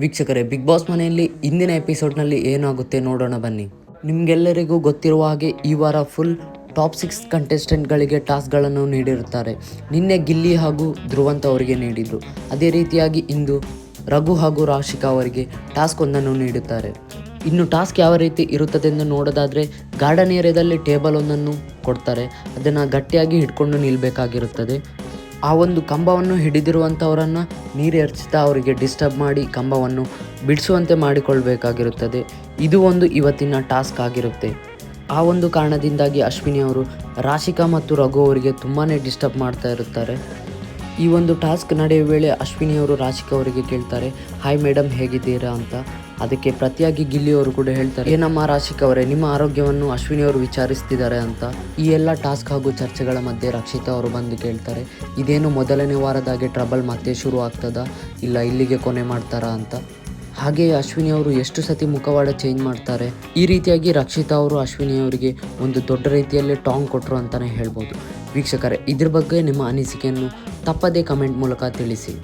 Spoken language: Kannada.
ವೀಕ್ಷಕರೇ, ಬಿಗ್ ಬಾಸ್ ಮನೆಯಲ್ಲಿ ಇಂದಿನ ಎಪಿಸೋಡ್ನಲ್ಲಿ ಏನಾಗುತ್ತೆ ನೋಡೋಣ ಬನ್ನಿ. ನಿಮಗೆಲ್ಲರಿಗೂ ಗೊತ್ತಿರುವ ಹಾಗೆ ಈ ವಾರ ಫುಲ್ ಟಾಪ್ 6 ಕಂಟೆಸ್ಟೆಂಟ್ಗಳಿಗೆ ಟಾಸ್ಕ್ಗಳನ್ನು ನೀಡಿರುತ್ತಾರೆ. ನಿನ್ನೆ ಗಿಲ್ಲಿ ಹಾಗೂ ಧ್ರುವಂತ್ ಅವರಿಗೆ ನೀಡಿದರು. ಅದೇ ರೀತಿಯಾಗಿ ಇಂದು ರಘು ಹಾಗೂ ರಾಶಿಕಾ ಅವರಿಗೆ ಟಾಸ್ಕ್ ಒಂದನ್ನು ನೀಡುತ್ತಾರೆ. ಇನ್ನು ಟಾಸ್ಕ್ ಯಾವ ರೀತಿ ಇರುತ್ತದೆ ಎಂದು ನೋಡೋದಾದರೆ, ಗಾರ್ಡನ್ ಏರಿಯಾದಲ್ಲಿ ಟೇಬಲ್ ಒಂದನ್ನು ಕೊಡ್ತಾರೆ. ಅದನ್ನು ಗಟ್ಟಿಯಾಗಿ ಹಿಡ್ಕೊಂಡು ನಿಲ್ಲಬೇಕಾಗಿರುತ್ತದೆ. ಆ ಒಂದು ಕಂಬವನ್ನು ಹಿಡಿದಿರುವಂಥವರನ್ನು ನೀರು ಎರಚುತ್ತಾ ಅವರಿಗೆ ಡಿಸ್ಟರ್ಬ್ ಮಾಡಿ ಕಂಬವನ್ನು ಬಿಡಿಸುವಂತೆ ಮಾಡಿಕೊಳ್ಬೇಕಾಗಿರುತ್ತದೆ. ಇದು ಒಂದು ಇವತ್ತಿನ ಟಾಸ್ಕ್ ಆಗಿರುತ್ತೆ. ಆ ಒಂದು ಕಾರಣದಿಂದಾಗಿ ಅಶ್ವಿನಿ ಅವರು ರಾಶಿಕಾ ಮತ್ತು ರಘು ಅವರಿಗೆ ತುಂಬಾ ಡಿಸ್ಟರ್ಬ್ ಮಾಡ್ತಾ ಇರುತ್ತಾರೆ. ಈ ಒಂದು ಟಾಸ್ಕ್ ನಡೆಯುವ ವೇಳೆ ಅಶ್ವಿನಿ ಅವರು ರಾಶಿಕಾ ಅವರಿಗೆ ಕೇಳ್ತಾರೆ, ಹಾಯ್ ಮೇಡಮ್ ಹೇಗಿದ್ದೀರಾ ಅಂತ. ಅದಕ್ಕೆ ಪ್ರತಿಯಾಗಿ ಗಿಲ್ಲಿ ಅವರು ಕೂಡ ಹೇಳ್ತಾರೆ, ಏನಮ್ಮ ರಾಶಿಕಾ ಅವರೇ, ನಿಮ್ಮ ಆರೋಗ್ಯವನ್ನು ಅಶ್ವಿನಿ ಅವರು ವಿಚಾರಿಸ್ತಿದ್ದಾರೆ ಅಂತ. ಈ ಎಲ್ಲ ಟಾಸ್ಕ್ ಹಾಗೂ ಚರ್ಚೆಗಳ ಮಧ್ಯೆ ರಕ್ಷಿತಾ ಅವರು ಬಂದು ಕೇಳ್ತಾರೆ, ಇದೇನು ಮೊದಲನೇ ವಾರದಾಗೆ ಟ್ರಬಲ್ ಮತ್ತೆ ಶುರು ಆಗ್ತದಾ, ಇಲ್ಲ ಇಲ್ಲಿಗೆ ಕೊನೆ ಮಾಡ್ತಾರಾ ಅಂತ. ಹಾಗೆಯೇ ಅಶ್ವಿನಿ ಅವರು ಎಷ್ಟು ಸತಿ ಮುಖವಾಡ ಚೇಂಜ್ ಮಾಡ್ತಾರೆ. ಈ ರೀತಿಯಾಗಿ ರಕ್ಷಿತಾ ಅವರು ಅಶ್ವಿನಿ ಅವರಿಗೆ ಒಂದು ದೊಡ್ಡ ರೀತಿಯಲ್ಲಿ ಟಾಂಗ್ ಕೊಟ್ಟರು ಅಂತಲೇ ಹೇಳ್ಬೋದು. ವೀಕ್ಷಕರೇ, ಇದ್ರ ಬಗ್ಗೆ ನಿಮ್ಮ ಅನಿಸಿಕೆಯನ್ನು ತಪ್ಪದೇ ಕಮೆಂಟ್ ಮೂಲಕ ತಿಳಿಸಿ.